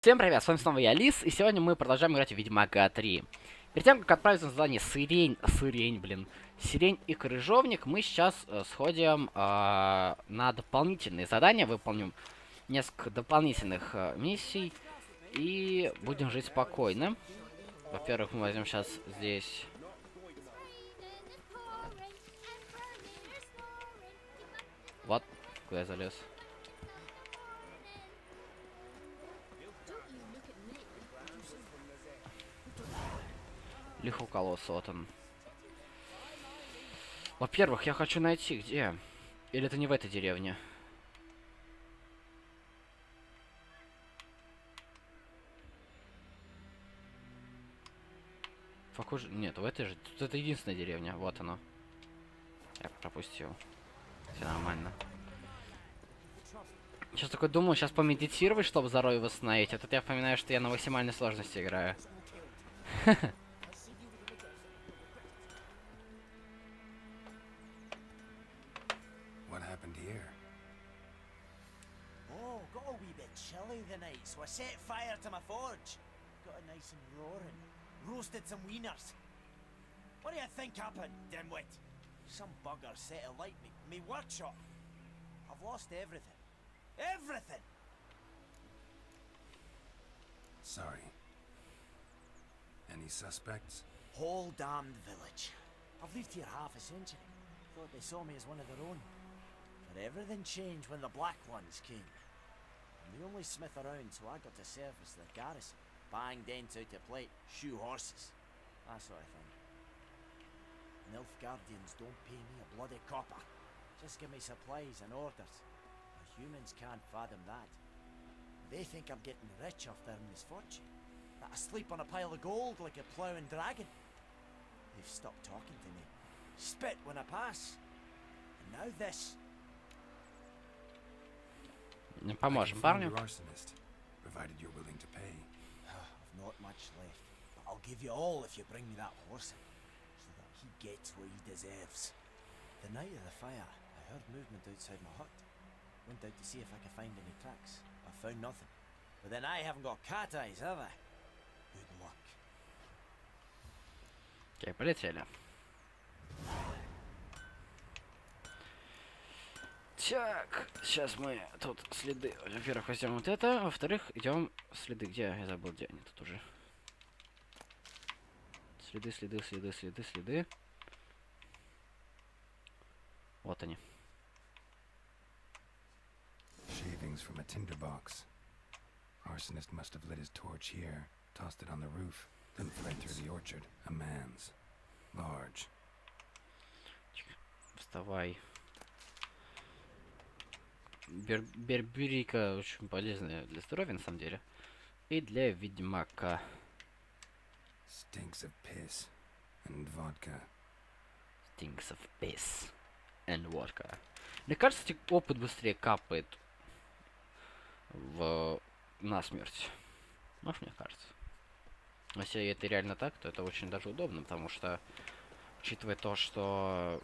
Всем привет, с вами снова я, Лис, и сегодня мы продолжаем играть в Ведьмака 3. Перед тем, как отправиться на задание Сирень и Крыжовник, мы сейчас сходим на дополнительные задания, выполним несколько дополнительных миссий и будем жить спокойно. Во-первых, мы возьмем сейчас здесь... Вот, куда я залез. Лихо Колодца, вот он. Во-первых, я хочу найти, где? Или это не в этой деревне? Похоже... Нет, в этой же... Тут это единственная деревня, вот оно. Я пропустил. Все нормально. Сейчас такой думаю, сейчас помедитировать, чтобы здоровье восстановить. А тут я вспоминаю, что я на максимальной сложности играю. What happened here? Oh, got a wee bit chilly the night, so I set fire to my forge. Got it nice and roaring. Roasted some wieners. What do you think happened, dimwit? Some bugger set alight me workshop. I've lost everything. Everything! Sorry. Any suspects? Whole damned village. I've lived here half a century. Thought they saw me as one of their own. But everything changed when the Black Ones came. I'm the only smith around, so I got to service the garrison. Bang dents out to plate, shoe horses. That sort of thing. Nilfgaardians don't pay me a bloody copper. Just give me supplies and orders. The humans can't fathom that. They think I'm getting rich off their misfortune. That I sleep on a pile of gold like a ploughing dragon. They've stopped talking to me. Spit when I pass. And now this. Поможем I can find парню. your arsonist, provided you're willing to pay. I've not much left, but I'll give you all if you bring me that horse in, so that he gets what he deserves. The night of the fire, I heard movement outside my hut. Went out to see if I could find any tracks. I found nothing. But then I haven't got cat eyes, have I? Good luck. Окей, полетели. Так, сейчас мы тут следы. Во-первых, возьмем вот это, во-вторых, идем следы. Где? Я забыл, где они тут уже. Следы. Вот они. Shavings from a tinderbox. Arsonist must have lit his torch here, tossed it on the roof, then fled through the orchard. A man's. Large. Вставай. Берберика очень полезная для здоровья, на самом деле. И для ведьмака. Stinks of piss and vodka. Stinks of piss and vodka. Мне кажется, опыт быстрее капает в насмерть. Может, мне кажется. Если это реально так, то это очень даже удобно, потому что, учитывая то, что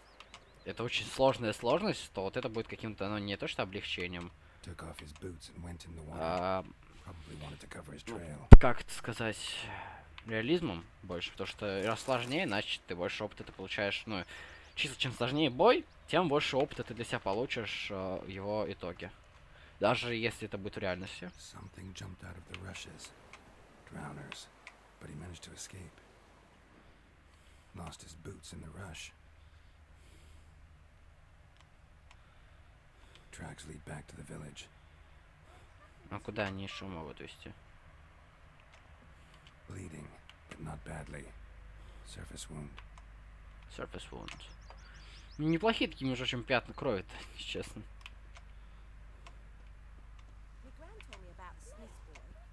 это очень сложная сложность, то вот это будет каким-то, ну, не то что облегчением, как это сказать, реализмом больше, потому что раз сложнее, значит ты больше опыта ты получаешь, ну, чисто чем сложнее бой, тем больше опыта ты для себя получишь его итоге. Даже если это будет в реальности. But he managed to escape. Lost his boots in the rush. Tracks lead back to the village. А куда они еще могут вести? Bleeding, but not badly. Surface wound. Surface wound. Неплохие такие, между прочим, пятна крови-то, если честно.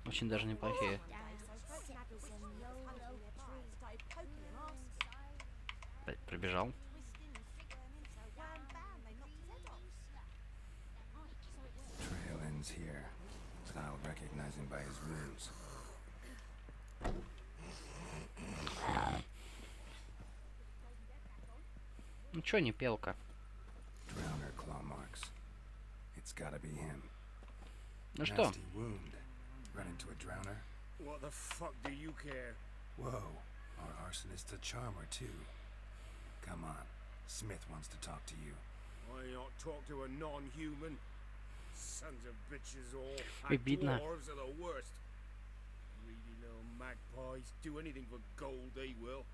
Очень даже неплохие. Пробежал. Trail ends here, but I'll recognize him by his wounds. Ну чё, не пелка? Drowner claw marks. It's gotta be him. Ну что? Nasty wound. Run into a drowner? What the fuck do you care? Whoa, our arsonist's a charmer too. Come on, Smith wants to talk to you. Why not talk to a non-human? Sons of bitches all. Обидно. Dwarves are the worst. Greedy little magpies. Do anything for gold, they will.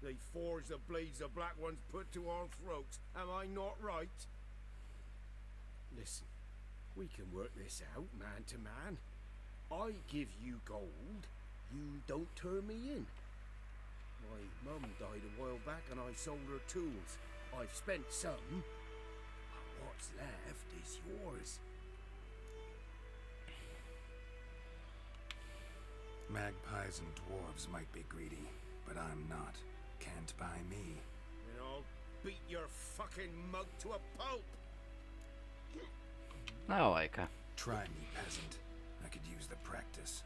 They forge the blades the black ones put to our throats. Am I not right? Listen, we can work this out man to man. I give you gold, you don't turn me in. My mum died a while back and I sold her tools. I've spent some, but what's left is yours. Magpies and dwarves might be greedy, but I'm not. Can't buy me. And I'll beat your fucking mug to a pulp. Давай-ка. Try me, peasant. I could use the practice.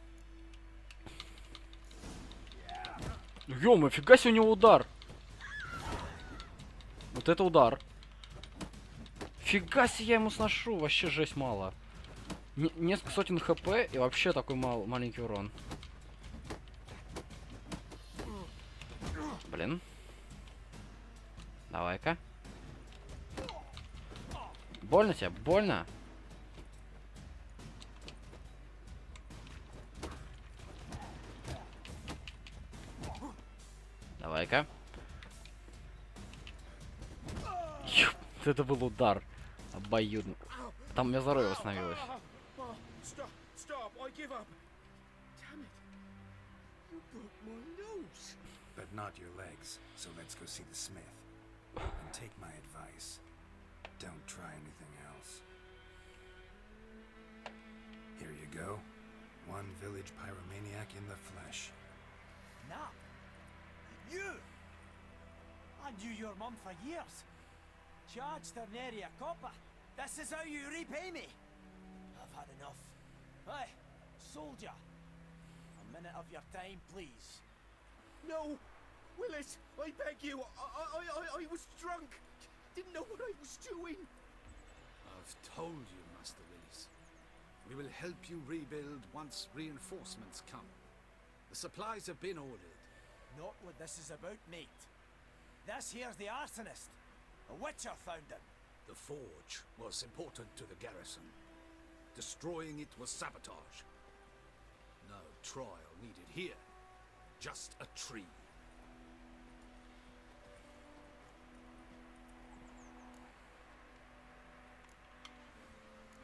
Ё-моё, фига себе у него удар. Вот это удар. Фига себе я ему сношу, вообще жесть мало. Несколько сотен хп и вообще такой маленький урон. Блин. Давай-ка. Больно тебе? Больно? Давай-ка. Это был удар. Обоюдно. Там у меня здоровье восстановилось. Stop, I give up. Damn it. You broke my nose. But not your legs, so let's go see the smith. And take my advice. Don't try anything else. Here you go. One village pyromaniac in the flesh. Nah. You! I knew your mum for years. Charged her nary a copper. This is how you repay me. I've had enough. Hey, soldier. A minute of your time, please. No, Willis, I beg you. I was drunk. Didn't know what I was doing. I've told you, Master Willis. We will help you rebuild once reinforcements come. The supplies have been ordered. Not what this is about, mate. This here's the arsonist. A witcher found him. The forge was important to the garrison. Destroying it was sabotage. No trial needed here. Just a tree.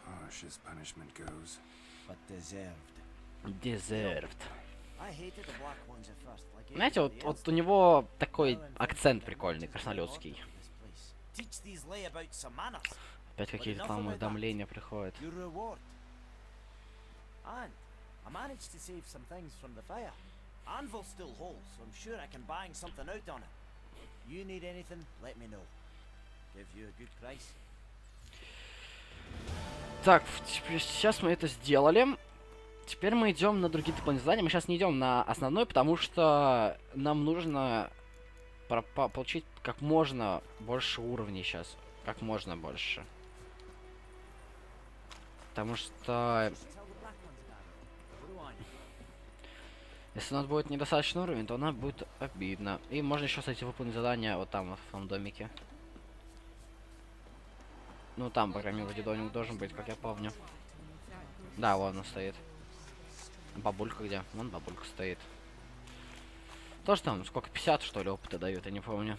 Harsh as punishment goes. But deserved. Deserved. I hated the black ones at first. Like Знаете, everybody else вот у did. него такой акцент прикольный, краснолюдский. Teach these layabouts some manners. Опять какие-то там уведомления приходят. Your reward. And I managed to save some things from the fire. Anvil still holds, so I'm sure I can bang something out on it. You need anything, let me know. Give you a good price. Так, сейчас мы это сделали. Теперь мы идем на другие дополнительные задания. Мы сейчас не идем на основной, потому что нам нужно получить как можно больше уровней сейчас. Как можно больше. Потому что если у нас будет недостаточный уровень, то нам будет обидно. И можно еще, кстати, выполнить задание вот там, в том домике. Ну там, по крайней мере, вроде домик должен быть, как я помню. Да, вон он стоит. Бабулька где? Вон бабулька стоит. Тоже там, сколько, 50 что ли опыта дают, я не помню.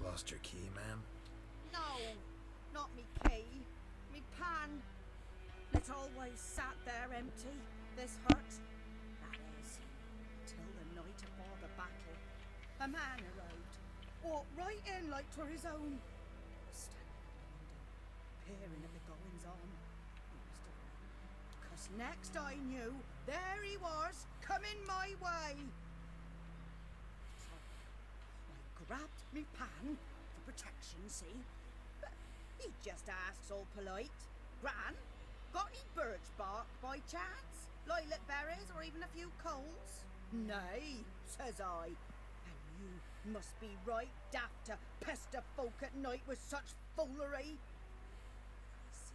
Lost your key, ma'am? No, not me key. Me pan. It always sat there empty. This hurt. That is, till the night afore the battle. A man arrived. Walked right in like 'twere his own. Standing at the window, peering at the goings on. He must have run. 'Cause next I knew, there he was, coming my way. I grabbed me pan for protection, see? But he just asks all polite. Gran, got any birch bark by chance? Lilac berries or even a few coals? Nay, says I. And you must be right daft to pester folk at night with such foolery. He sees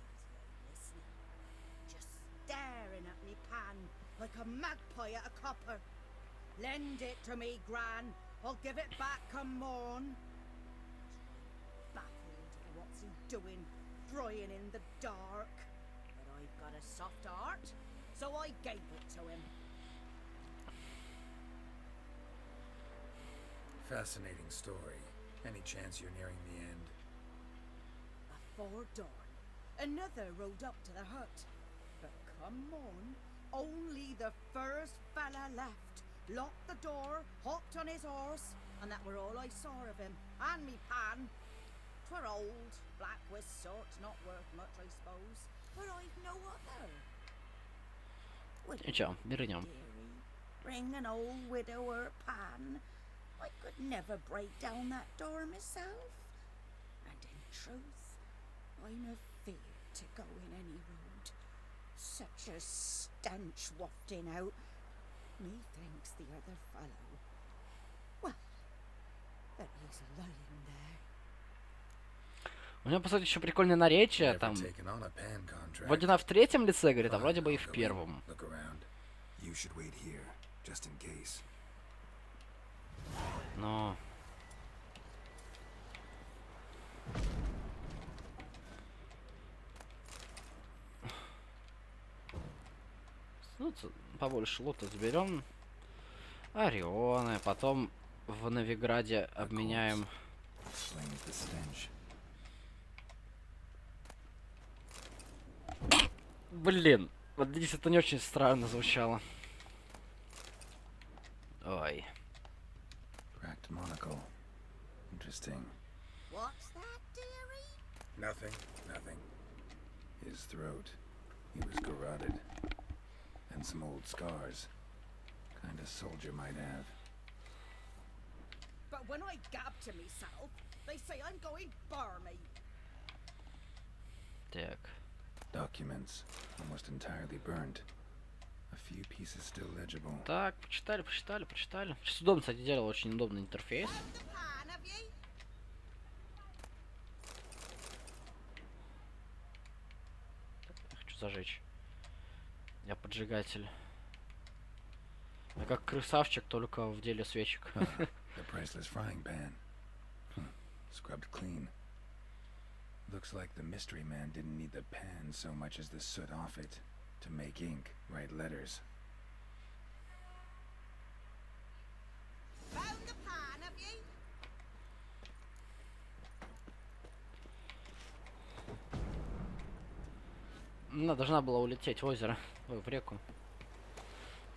a magpie at a copper. Lend it to me, Gran. I'll give it back come morn. Baffled. What's he doing? Frying in the dark. But I've got a soft heart, so I gave it to him. Fascinating story. Any chance you're nearing the end? Before dawn, another rode up to the hut. But come on, only the first fella left. Locked the door, hopped on his horse, and that were all I saw of him. And me pan. 'Twere old, black with sort, not worth much, I suppose. But I've no other. Ничего, вернем. Dearie, bring an old widower pan. I could never break down that door myself. And in truth, I'm afeard to go in any road. Such a stench wafting out. Methinks the other fellow. Well, that he's lying there. У него, по сути, еще прикольное наречие, Never там, taken on a pan contract. вроде она в третьем лице говорит, а Fine, вроде бы и I'll в go in, первом. Look around. You should wait here, just in case. Но... Ну, побольше лута заберем. Орионы, потом в Новиграде обменяем. Explains the stench. Блин, вот здесь это не очень странно звучало. Ой. Cracked monocle. Interesting. What's that, dearie? Nothing. Nothing. His throat. He was garroted. And some old scars. Kind of soldier might have. But when I gab to myself, they say I'm going barmy. Так. Documents. Almost entirely burnt. A few pieces still legible. Так, почитали. Сейчас удобно, кстати, делал очень удобный интерфейс. Found the pan, have ye? Я хочу зажечь. Я поджигатель. Я как красавчик, только в деле свечек. The priceless frying pan. Scrubbed clean. Looks like the mystery man didn't need the pan so much as the soot off it to make ink, write letters. Found the pan, have ye? Она должна была улететь в озеро. Ой, в реку.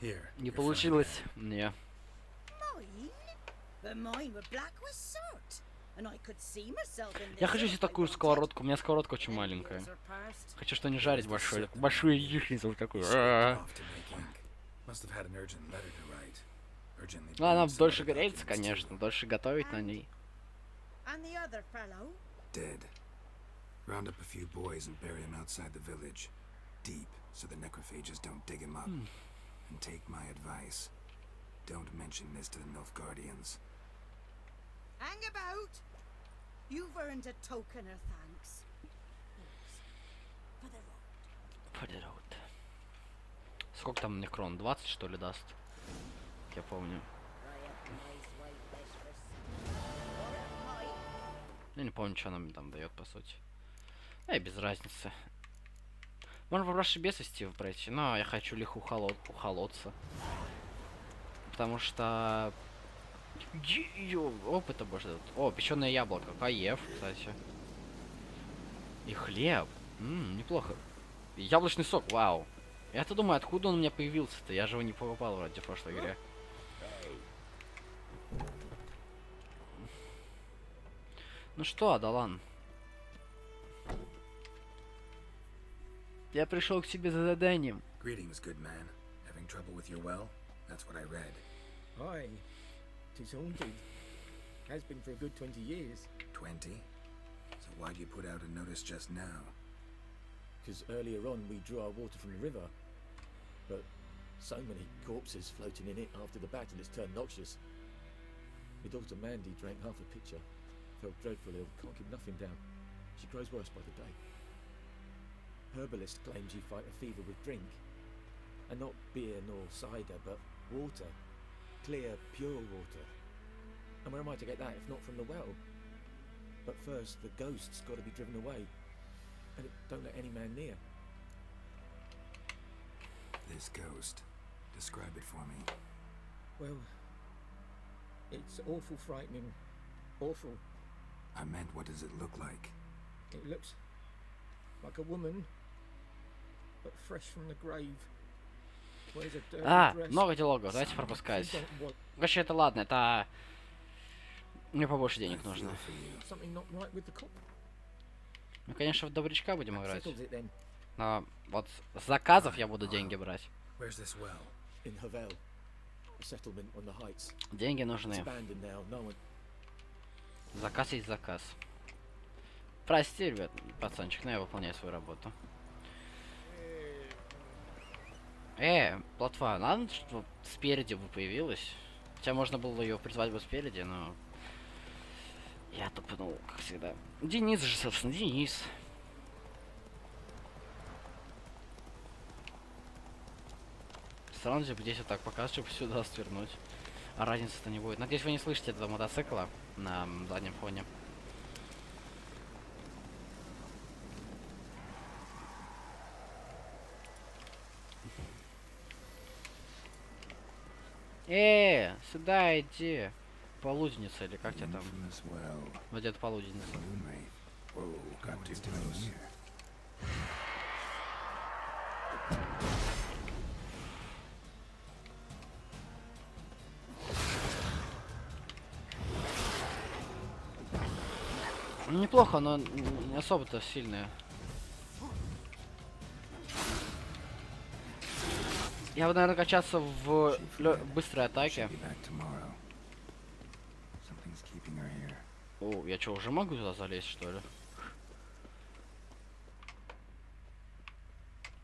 Here. Не your frying получилось. pan. Не. Mine? But mine were black with soot. And I could see myself in Я this хочу if себе I такую wanted. сковородку. У меня сковородка очень Them маленькая. years are past. Хочу что-нибудь жарить большое. Soot. Большую яичницу вот такую. He scraped it off to make ink. Must have had an urgent letter to write. Urgently Ну, она burned some дольше other греется, documents, конечно. too. Дольше готовить на ней. And the other fellow? Dead. Round up a few boys and bury him outside the village. Deep, so the necrophages don't dig him up. And take my advice. Don't mention this to the Nilfgaardians. Hang about. You've earned a token of thanks. Yes. For the road. For the road. Сколько там мне крон? 20 что ли даст? Как я помню. Я не помню, что она мне там дает, по сути. И без разницы. Можно попроще без Стива пройти, но я хочу лихо у Колодца. Потому что... Опыта больше дают. О, печеное яблоко. Каев, кстати. И хлеб. Неплохо. И яблочный сок, вау. Я-то думаю, откуда он у меня появился-то? Я же его не покупал вроде в прошлой игре. Ну что, Адалан? Я пришел к тебе за заданием. Greetings, good man. Having trouble with your well? That's what I read. Aye, 'tis haunted. Has been for a good 20 years. 20? So why'd you put out a notice just now? Because earlier on we drew our water from the river. But so many corpses floating in it after the battle it's turned noxious. My daughter Mandy drank half a pitcher. Felt dreadful ill, can't keep nothing down. She grows worse by the day. Herbalist claims you fight a fever with drink. And not beer nor cider, but water. Clear, pure water. And where am I to get that if not from the well? But first, the ghost's got to be driven away. And don't let any man near. This ghost. Describe it for me. Well, it's awful frightening. Awful. I meant, what does it look like? It looks like a woman, but fresh from the grave. Wears a dirty dress. Много диалогов, давайте пропускать. Вообще это ладно, это... Мне побольше денег нужно. Something not right with the cop. Мы, конечно, в добрячка будем играть. Settles it then. Но вот с заказов я буду деньги брать. Where's this well? In Havel, a settlement on the heights. Деньги It's нужны. abandoned now. No one. Заказ есть заказ. Прости, ребят, пацанчик, но я выполняю свою работу. Плотва, надо, чтобы спереди бы появилась. Хотя можно было ее призвать бы спереди, но... Я тупанул, как всегда. Денис же, собственно, Денис. Странно, здесь вот так показывать, чтобы сюда свернуть. А разницы-то не будет. Надеюсь, вы не слышите этого мотоцикла на заднем фоне. Сюда иди. Полуденница или как тебя там? Вот это полуденница. Неплохо, но не особо-то сильная. Я буду, наверное, качаться в быстрой атаке. О, я что, уже могу туда залезть, что ли?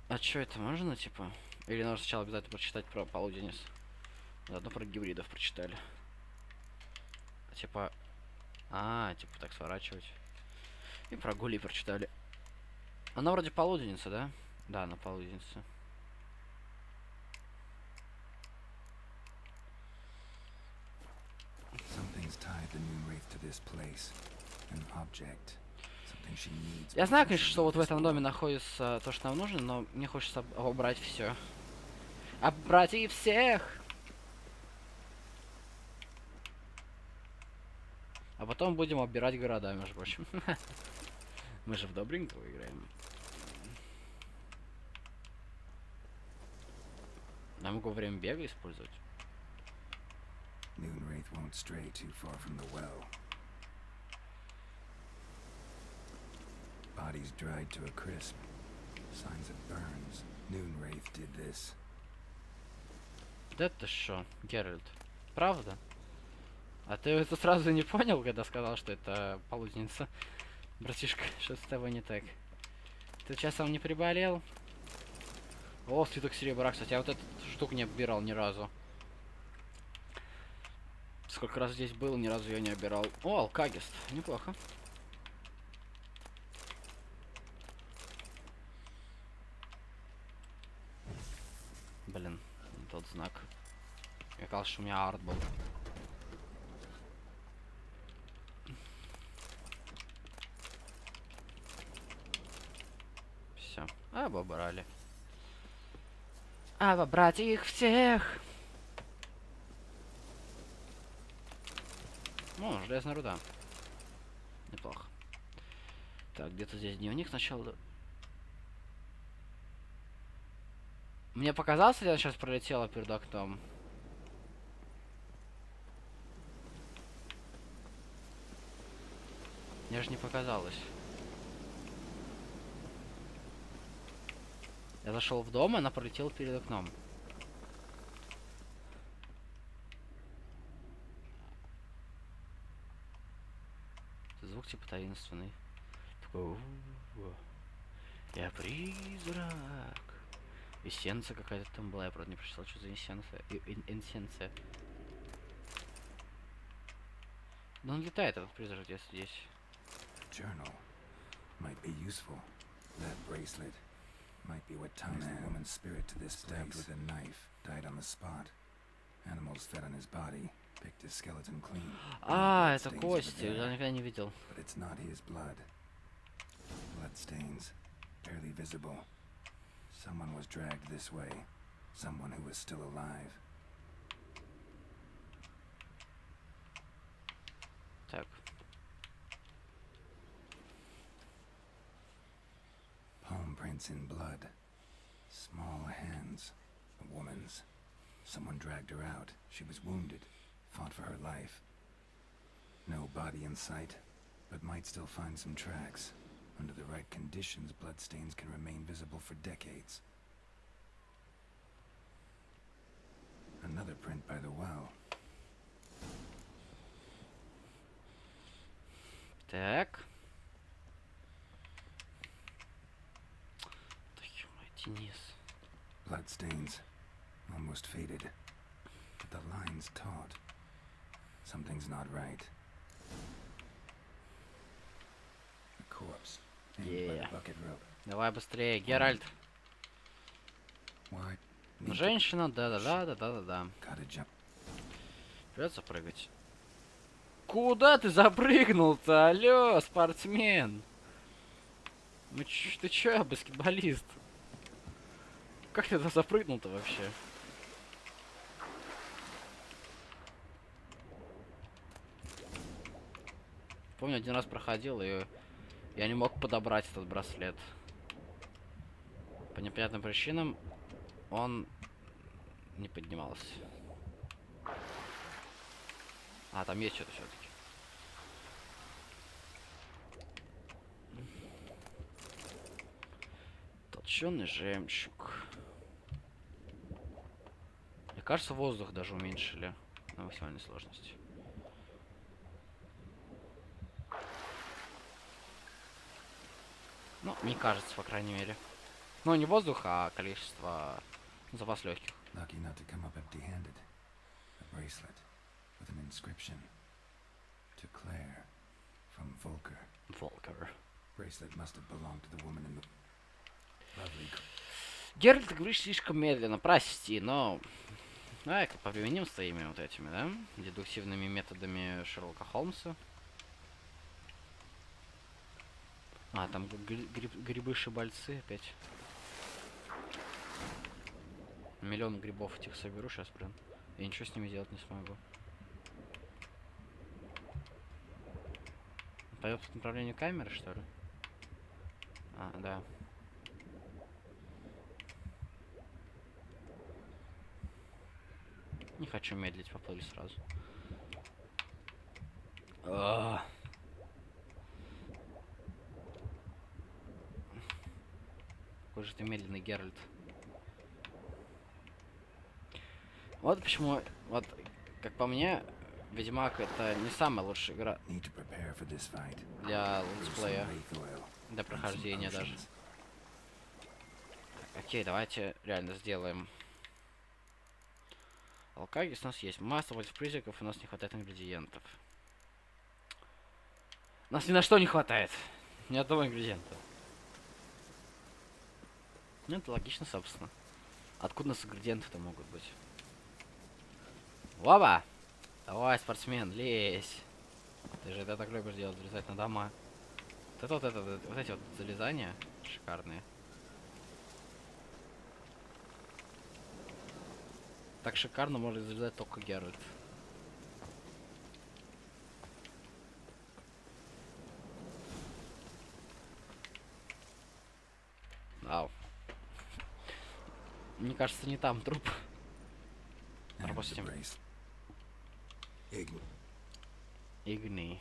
А что это можно, типа? Или нужно сначала обязательно прочитать про полуденец? Заодно про гибридов прочитали. Типа... типа так сворачивать. И про гули прочитали. Она вроде полуденница, да? Да, она полуденница. Я знаю, конечно, что вот в этом доме находится то, что нам нужно, но мне хочется убрать все. Обрати всех! А потом будем оббирать города, между прочим. Мы же в добренького играем. Я могу время бега использовать. Noonwraith won't stray too far from the well. Bodies dried to a crisp. Signs of burns. Noonwraith did this. Да ты шо, Геральт? Правда? А ты это сразу не понял, когда сказал, что это полуденница? Братишка, что с тобой не так? Ты часом не приболел? О, свиток серебра, кстати, я вот эту штуку не оббирал ни разу. Сколько раз здесь был, ни разу я не оббирал. О, алкагист, неплохо. Блин, тот знак. Я казалось, что у меня арт был. Все, обобрали. Обобрать их всех! О, железная руда. Неплохо. Так, где-то здесь дневник сначала. Мне показалось, или она сейчас пролетела перед окном? Мне же не показалось. Я зашел в дом, и она пролетела перед окном. Звук типа таинственный. Такой, я призрак. Эссенция какая-то там была, я правда не прочитал, что за эссенция. Эссенция. Но он летает, этот призрак, если здесь. Journal might be useful. That bracelet Might be what ties the woman's spirit to this stabbed with a knife, died on the spot. Animals fed on his body, picked his skeleton clean. А, это кости, я никогда не видел. But it's not his blood. Blood stains, barely visible. Someone was dragged this way. Someone who was still alive. Так. Palm prints in blood. Small hands. A woman's. Someone dragged her out. She was wounded. Fought for her life. No body in sight, but might still find some tracks. Under the right conditions, bloodstains can remain visible for decades. Another print by the well. Так. Твою мать, Денис. Bloodstains. Almost faded. But the line's taut. Something's not right. A corpse. Hanging by the bucket rope. Давай быстрее, Геральт. Why? Женщина, да. Gotta jump. Придется прыгать. Куда ты запрыгнул-то? Алло, спортсмен. Ну ты чё, баскетболист? Как ты туда запрыгнул-то вообще? Помню, один раз проходил, и я не мог подобрать этот браслет. По непонятным причинам он не поднимался. А, там есть что-то все-таки. Толченый жемчуг. Мне кажется, воздух даже уменьшили на максимальной сложности. Ну, мне кажется, по крайней мере. Ну, не воздух, а количество запас легких. Lucky not to come up empty-handed. A bracelet with an inscription. To Claire from Volker. Волкер. Bracelet must have belonged to the woman in the lovely. Геральт, ты говоришь слишком медленно, прости, но... Давай-ка повременим с твоими вот этими, да? Дедуктивными методами Шерлока Холмса. А, там грибы-шибальцы опять. Миллион грибов этих соберу сейчас, блин. Я ничего с ними делать не смогу. Пойдет по направлению камеры, что ли? А, да. Не хочу медлить, поплыли сразу. Какой же ты медленный, Геральт. Вот почему, вот, как по мне, Ведьмак это не самая лучшая игра для летсплея, для прохождения даже. Окей, давайте реально сделаем. Алкагис у нас есть. Масса против призраков, у нас не хватает ингредиентов. У нас ни на что не хватает. Ни одного ингредиента. Ну, это логично, собственно. Откуда у нас ингредиенты-то могут быть? Оба! Давай, спортсмен, лезь. Ты же это так любишь делать, залезать на дома. Вот эти вот залезания шикарные. Так шикарно может залезать только Геральт. Ау. Мне кажется, не там труп. Пропустим. Игни.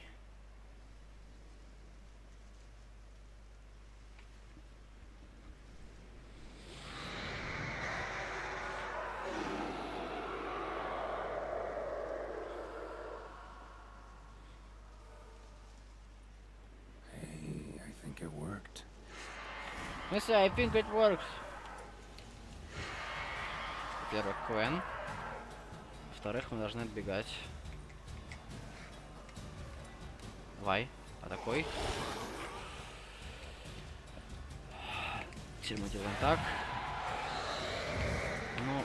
Yes, I think it works. Во-первых, Квен. Во-вторых, мы должны отбегать. Давай, атакуй. Полуденитель мы делаем так. Ну...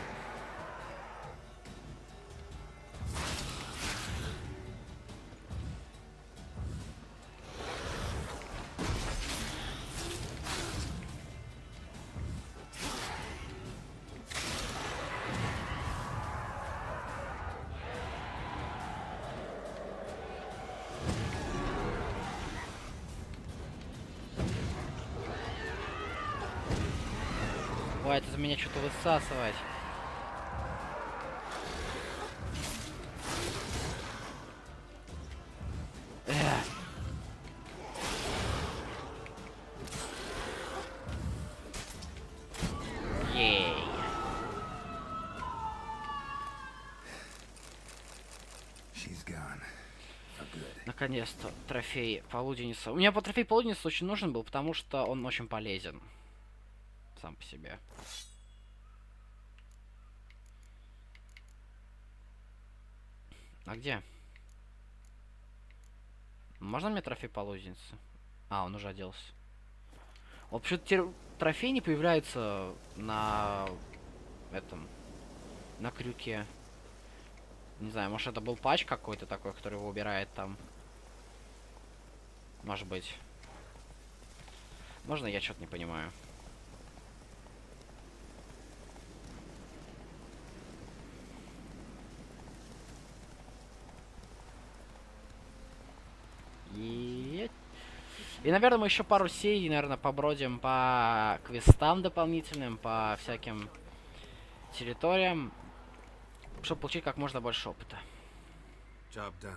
Хватит из меня что-то высасывать. Ей. She's gone. For good. Наконец-то трофей полуденница. У меня по трофей полуденница очень нужен был, потому что он очень полезен. Сам по себе. А где? Можно мне трофей полуденницы? А, он уже оделся. Вообще-то трофей не появляется на этом, на крюке. Не знаю, может это был патч какой-то такой, который его убирает там. Может быть. Можно я что-то не понимаю? И, наверное, мы еще пару серий, наверное, побродим по квестам дополнительным, по всяким территориям, чтобы получить как можно больше опыта. Job done.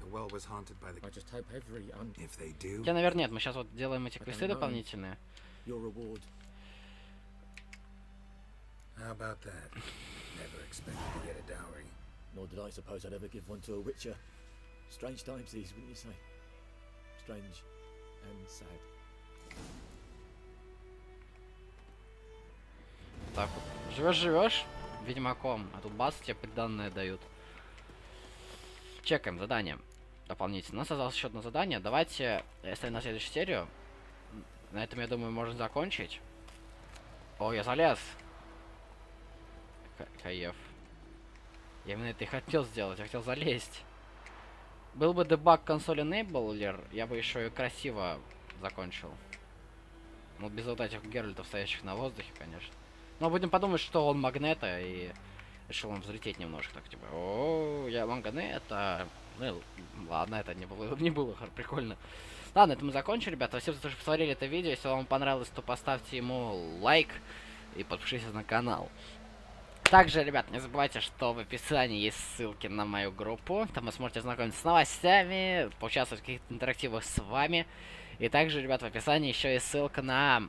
The well was haunted by the... I just hope every If they do... Хотя, наверное, нет, мы сейчас вот делаем эти квесты дополнительные. your reward. How about that? Never expected to get a dowry. Nor did I suppose I'd ever give one to a witcher. Strange times these, wouldn't you say? Strange and sad. Так вот, живешь ведьмаком, а тут бац, тебе приданное дают. Чекаем задание дополнительно. У нас осталось еще одно задание. Давайте, если на следующую серию, на этом, я думаю, можно закончить. О, я залез. Каев. Я именно это и хотел сделать, я хотел залезть. Был бы дебаг консоли Enabler, я бы еще и красиво закончил. Ну, без вот этих геральтов, стоящих на воздухе, конечно. Но будем подумать, что он магнета, и решил он взлететь немножко, так типа, о, я магнета. Ну, ладно, это не было прикольно. Ладно, это мы закончили, ребята. Спасибо за то, что посмотрели это видео. Если вам понравилось, то поставьте ему лайк и подпишитесь на канал. Также, ребят, не забывайте, что в описании есть ссылки на мою группу. Там вы сможете ознакомиться с новостями, поучаствовать в каких-то интерактивах с вами. И также, ребят, в описании еще есть ссылка на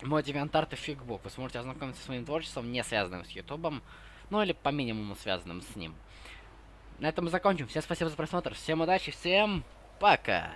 мой девиантарт и фигбук. Вы сможете ознакомиться с моим творчеством, не связанным с ютубом, ну или по минимуму связанным с ним. На этом мы закончим. Всем спасибо за просмотр, всем удачи, всем пока!